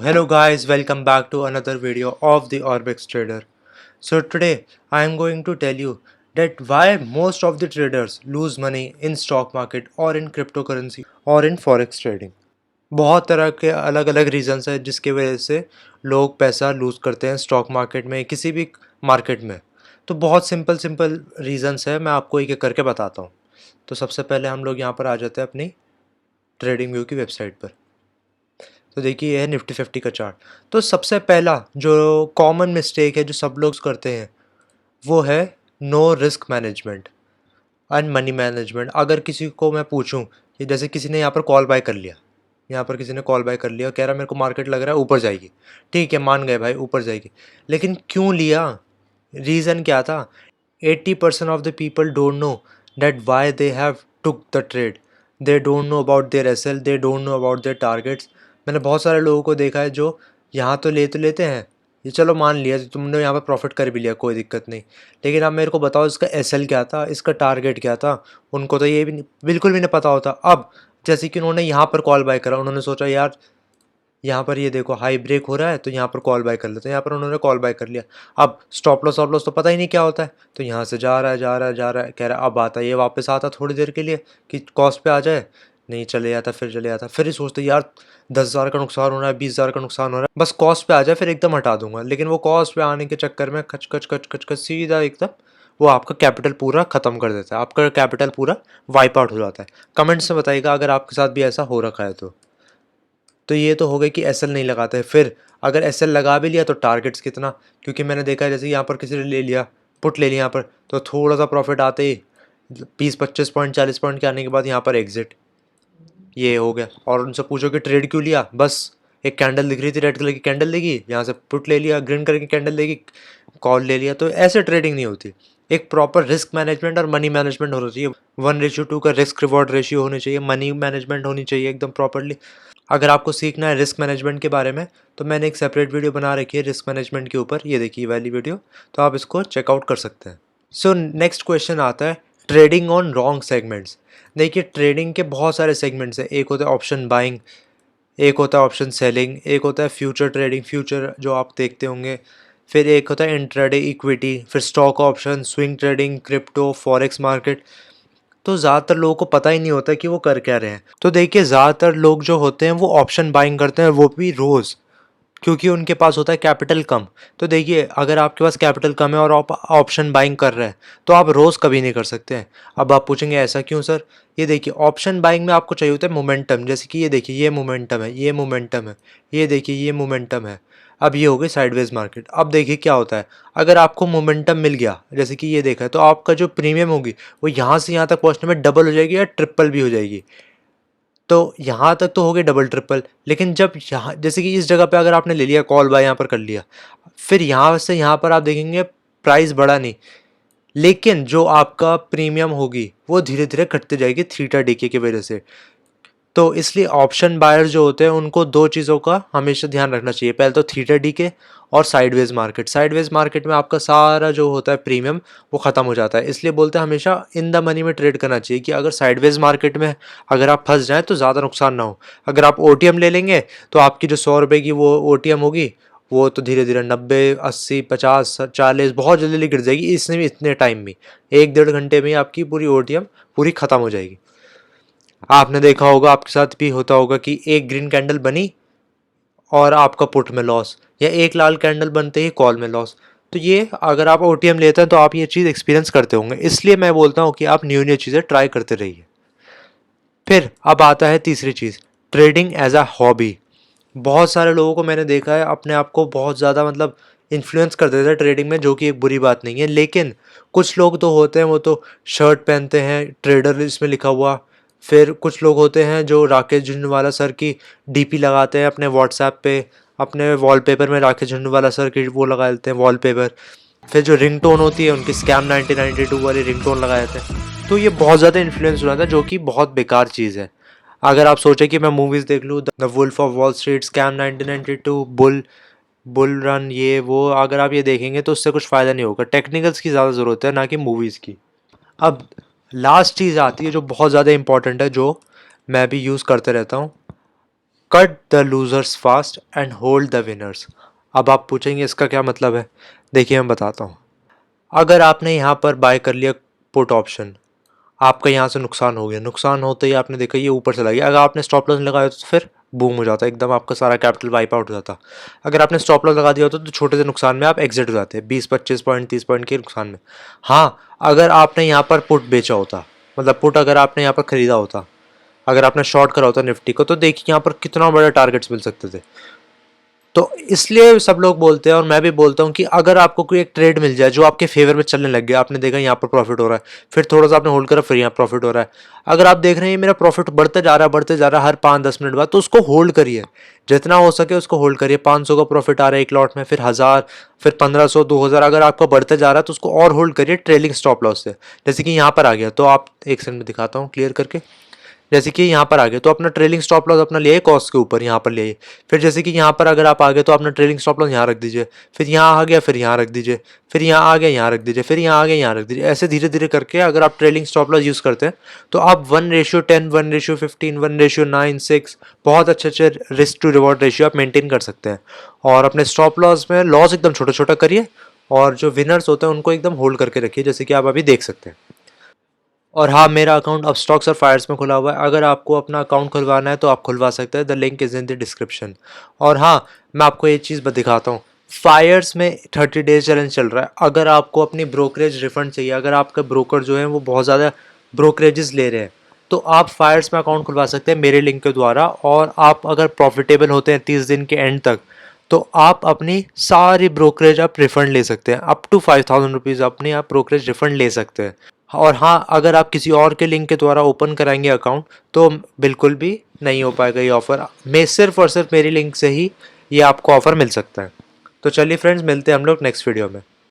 Hello guys, welcome back to another video of the Orbix Trader. So today I am going to tell you that why most of the traders lose money in stock market or in cryptocurrency or in forex trading. बहुत तरह के अलग अलग reasons है जिसकी वजह से लोग पैसा लूज करते हैं स्टॉक मार्केट में किसी भी मार्केट में। तो बहुत सिंपल सिंपल रीजंस है, मैं आपको एक एक करके बताता हूँ। तो सबसे पहले हम लोग यहाँ पर आ जाते हैं अपनी ट्रेडिंग व्यू की वेबसाइट पर। तो देखिए ये है निफ्टी 50 का चार्ट। तो सबसे पहला जो कॉमन मिस्टेक है जो सब लोग करते हैं वो है no risk management and money management. अगर किसी को मैं पूछूं कि जैसे किसी ने यहाँ पर कॉल बाय कर लिया, यहाँ पर किसी ने कॉल बाय कर लिया और कह रहा है मेरे को मार्केट लग रहा है ऊपर जाएगी, ठीक है मान गए भाई ऊपर जाएगी, लेकिन क्यों लिया, रीज़न क्या था? 80% of the people don't know that why they have took the trade. They don't know about their SL, they don't know about their targets. मैंने बहुत सारे लोगों को देखा है जो यहाँ तो लेते हैं, ये चलो मान लिया तुमने यहाँ पर प्रॉफिट कर भी लिया, कोई दिक्कत नहीं, लेकिन अब मेरे को बताओ इसका एसएल क्या था, इसका टारगेट क्या था। उनको तो ये भी बिल्कुल भी नहीं पता होता। अब जैसे कि उन्होंने यहाँ पर कॉल बाय करा, उन्होंने सोचा यार यहाँ पर ये देखो हाई ब्रेक हो रहा है तो यहाँ पर कॉल बाय कर लेते हैं, यहाँ पर उन्होंने कॉल बाय कर लिया। अब स्टॉप लॉस तो पता ही नहीं क्या होता है, तो यहाँ से जा रहा है कह रहा है अब आता है, ये वापस आता थोड़ी देर के लिए कि कॉस्ट पे आ जाए, नहीं चले जाता, फिर ही सोचते यार 10,000 का नुकसान हो रहा है, 20,000 का नुकसान हो रहा है, बस कॉस्ट पे आ जाए फिर एकदम हटा दूंगा। लेकिन वो कॉस्ट पे आने के चक्कर में कच कच कच कच कच सीधा एकदम वो आपका कैपिटल पूरा ख़त्म कर देता है, आपका कैपिटल पूरा वाइप आउट हो जाता है। कमेंट्स में बताइएगा अगर आपके साथ भी ऐसा हो रखा है तो ये तो हो गई कि एसएल नहीं लगाते। फिर अगर एसएल लगा भी लिया तो टारगेट्स कितना, क्योंकि मैंने देखा है जैसे यहाँ पर किसी ने ले लिया पुट ले लिया यहाँ पर, तो थोड़ा सा प्रॉफिट आते ही 20-25 पॉइंट 40 पॉइंट के आने के बाद यहाँ पर एग्जिट, ये हो गया। और उनसे पूछो कि ट्रेड क्यों लिया, बस एक कैंडल दिख रही थी, रेड कलर की कैंडल दिखी, यहाँ से पुट ले लिया, ग्रीन कलर की कैंडल देखी, कॉल ले लिया। तो ऐसे ट्रेडिंग नहीं होती। एक प्रॉपर रिस्क मैनेजमेंट और मनी मैनेजमेंट होना चाहिए। 1:2 का रिस्क रिवॉर्ड रेशियो होनी चाहिए, मनी मैनेजमेंट होनी चाहिए एकदम प्रॉपरली। अगर आपको सीखना है रिस्क मैनेजमेंट के बारे में तो मैंने एक सेपरेट वीडियो बना रखी है रिस्क मैनेजमेंट के ऊपर, ये देखिए वाली वीडियो, तो आप इसको चेकआउट कर सकते हैं। सो नेक्स्ट क्वेश्चन आता है ट्रेडिंग ऑन रॉन्ग सेगमेंट्स। देखिए ट्रेडिंग के बहुत सारे सेगमेंट्स हैं, एक होता है ऑप्शन बाइंग, एक होता है ऑप्शन सेलिंग, एक होता है फ्यूचर ट्रेडिंग, फ्यूचर जो आप देखते होंगे, फिर एक होता है इंट्राडे इक्विटी, फिर stock option, swing trading, crypto, forex market. तो ज़्यादातर लोगों को पता ही नहीं होता कि वो कर क्या रहे हैं। तो देखिए ज़्यादातर लोग जो होते हैं वो ऑप्शन बाइंग करते हैं, वो भी रोज़, क्योंकि उनके पास होता है कैपिटल कम। तो देखिए अगर आपके पास कैपिटल कम है और आप ऑप्शन बाइंग कर रहे हैं तो आप रोज़ कभी नहीं कर सकते हैं। अब आप पूछेंगे ऐसा क्यों सर? ये देखिए ऑप्शन बाइंग में आपको चाहिए होता है मोमेंटम, जैसे कि ये देखिए ये मोमेंटम है, ये मोमेंटम है, ये देखिए ये मोमेंटम है। अब ये हो गई साइडवेज मार्केट। अब देखिए क्या होता है, अगर आपको मोमेंटम मिल गया जैसे कि ये देखा है तो आपका जो प्रीमियम होगी वो यहाँ से यहाँ तक पहुँचने में डबल हो जाएगी या ट्रिपल भी हो जाएगी। तो यहाँ तक तो हो गई डबल ट्रिपल, लेकिन जब यहाँ जैसे कि इस जगह पे अगर आपने ले लिया कॉल बाय यहाँ पर कर लिया, फिर यहाँ से यहाँ पर आप देखेंगे प्राइस बढ़ा नहीं, लेकिन जो आपका प्रीमियम होगी वो धीरे धीरे घटते जाएगी थीटा डीके की वजह से। तो इसलिए ऑप्शन बायर जो होते हैं उनको दो चीज़ों का हमेशा ध्यान रखना चाहिए, पहले तो थीटा डीके और साइडवेज मार्केट। साइडवेज मार्केट में आपका सारा जो होता है प्रीमियम वो ख़त्म हो जाता है, इसलिए बोलते हैं हमेशा इन द मनी में ट्रेड करना चाहिए कि अगर साइडवेज मार्केट में अगर आप फंस जाएँ तो ज़्यादा नुकसान ना हो। अगर आप ओटीएम ले लेंगे तो आपकी जो 100 रुपये की वो ओटीएम होगी वो तो धीरे धीरे 90, 80, 50, 40 बहुत जल्दी गिर जाएगी, इसमें भी इतने टाइम में 1-1.5 घंटे में आपकी पूरी ओटीएम पूरी ख़त्म हो जाएगी। आपने देखा होगा, आपके साथ भी होता होगा कि एक ग्रीन कैंडल बनी और आपका पुट में लॉस, या एक लाल कैंडल बनते ही कॉल में लॉस। तो ये अगर आप ओटीएम लेते हैं तो आप ये चीज़ एक्सपीरियंस करते होंगे, इसलिए मैं बोलता हूँ कि आप न्यू चीज़ें ट्राई करते रहिए। फिर अब आता है तीसरी चीज़, ट्रेडिंग एज अ हॉबी। बहुत सारे लोगों को मैंने देखा है अपने आप को बहुत ज़्यादा मतलब इन्फ्लुएंस कर देते हैं ट्रेडिंग में, जो कि एक बुरी बात नहीं है, लेकिन कुछ लोग तो होते हैं वो तो शर्ट पहनते हैं ट्रेडर इसमें लिखा हुआ। फिर कुछ लोग होते हैं जो राकेश झुनझुनवाला सर की डीपी लगाते हैं अपने व्हाट्सएप पे, अपने वॉलपेपर में राकेश झुनझुनवाला सर की वो लगा देते हैं वॉलपेपर। फिर जो रिंगटोन होती है उनकी स्कैम 1992 वाली रिंगटोन लगा देते हैं। तो ये बहुत ज़्यादा इन्फ्लुएंस हो जाता है, जो कि बहुत बेकार चीज़ है। अगर आप सोचें कि मैं मूवीज़ देख लूँ, The Wolf of Wall Street, Scam 1992, bull bull run, ये वो, अगर आप ये देखेंगे तो उससे कुछ फ़ायदा नहीं होगा। टेक्निकल्स की ज़्यादा ज़रूरत है, ना कि मूवीज़ की। अब लास्ट चीज़ आती है जो बहुत ज़्यादा इंपॉर्टेंट है, जो मैं भी यूज़ करते रहता हूँ, cut the losers fast and hold the winners. अब आप पूछेंगे इसका क्या मतलब है। देखिए मैं बताता हूँ। अगर आपने यहाँ पर बाय कर लिया पुट ऑप्शन, आपका यहाँ से नुकसान हो गया, नुकसान होते ही आपने देखा ये ऊपर चला गया, अगर आपने स्टॉप लॉस लगाया तो फिर बूम हो जाता, एकदम आपका सारा कैपिटल वाइप आउट हो जाता। अगर आपने स्टॉप लॉस लगा दिया होता तो छोटे से नुकसान में आप एग्जिट हो जाते, 20-25 पॉइंट 30 पॉइंट के नुकसान में। हाँ, अगर आपने यहाँ पर पुट बेचा होता, मतलब पुट अगर आपने यहाँ पर खरीदा होता, अगर आपने शॉर्ट करा होता निफ्टी को, तो देखिए यहाँ पर कितना बड़ा टारगेट्स मिल सकते थे। तो इसलिए सब लोग बोलते हैं और मैं भी बोलता हूँ कि अगर आपको कोई एक ट्रेड मिल जाए जो आपके फेवर में चलने लग गया, आपने देखा यहाँ पर प्रॉफिट हो रहा है, फिर थोड़ा सा आपने होल्ड करा, फिर यहाँ प्रॉफिट हो रहा है, अगर आप देख रहे हैं मेरा प्रॉफिट बढ़ते जा रहा है हर 5-10 मिनट बाद, तो उसको होल्ड करिए, जितना हो सके उसको होल्ड करिए। 500 का प्रॉफिट आ रहा है एक लॉट में, फिर 1000, फिर 1500, 2000, अगर आपका बढ़ते जा रहा है तो उसको और होल्ड करिए ट्रेलिंग स्टॉप लॉस से। जैसे कि यहाँ पर आ गया, तो आप एक सेकंड में दिखाता हूँ क्लियर करके। जैसे कि यहाँ पर आ गए तो अपना ट्रेलिंग स्टॉप लॉस अपना लिए कॉस्ट के ऊपर, यहाँ पर लिए। फिर जैसे कि यहाँ पर अगर आप आ गए तो अपना ट्रेलिंग स्टॉप लॉस यहाँ रख दीजिए, फिर यहाँ आ गया, फिर यहाँ रख दीजिए, फिर यहाँ आ गया, यहाँ रख दीजिए, फिर यहाँ आ गया, यहाँ रख दीजिए। ऐसे धीरे धीरे करके अगर आप ट्रेलिंग स्टॉप लॉस यूज़ करते हैं तो आप 1:10, 1:15, 1:9, 6 बहुत अच्छे अच्छे रिस्क टू रिवॉर्ड रेशियो आप मेंटेन कर सकते हैं। और अपने स्टॉप लॉस में लॉस एकदम छोटा छोटा करिए, और जो विनर्स होते हैं उनको एकदम होल्ड करके रखिए, जैसे कि आप अभी देख सकते हैं। और हाँ, मेरा अकाउंट अब स्टॉक्स और फायर्स में खुला हुआ है, अगर आपको अपना अकाउंट खुलवाना है तो आप खुलवा सकते हैं, the link is in the description. और हाँ, मैं आपको एक चीज़ दिखाता हूँ, फायर्स में 30 डेज चैलेंज चल रहा है। अगर आपको अपनी ब्रोकरेज रिफंड चाहिए, अगर आपका ब्रोकर जो है वो बहुत ज़्यादा ब्रोकरेजेस ले रहे हैं, तो आप फायर्स में अकाउंट खुलवा सकते हैं मेरे लिंक के द्वारा। और आप अगर प्रॉफिटेबल होते हैं 30 दिन के एंड तक, तो आप अपनी सारी ब्रोकरेज आप रिफंड ले सकते हैं, अप टू 5000 रुपीज़ अपनी आप ब्रोकरेज रिफंड ले सकते हैं। और हाँ, अगर आप किसी और के लिंक के द्वारा ओपन कराएंगे अकाउंट तो बिल्कुल भी नहीं हो पाएगा ये ऑफ़र। मैं सिर्फ और सिर्फ मेरी लिंक से ही ये आपको ऑफ़र मिल सकता है। तो चलिए फ्रेंड्स, मिलते हैं हम लोग नेक्स्ट वीडियो में।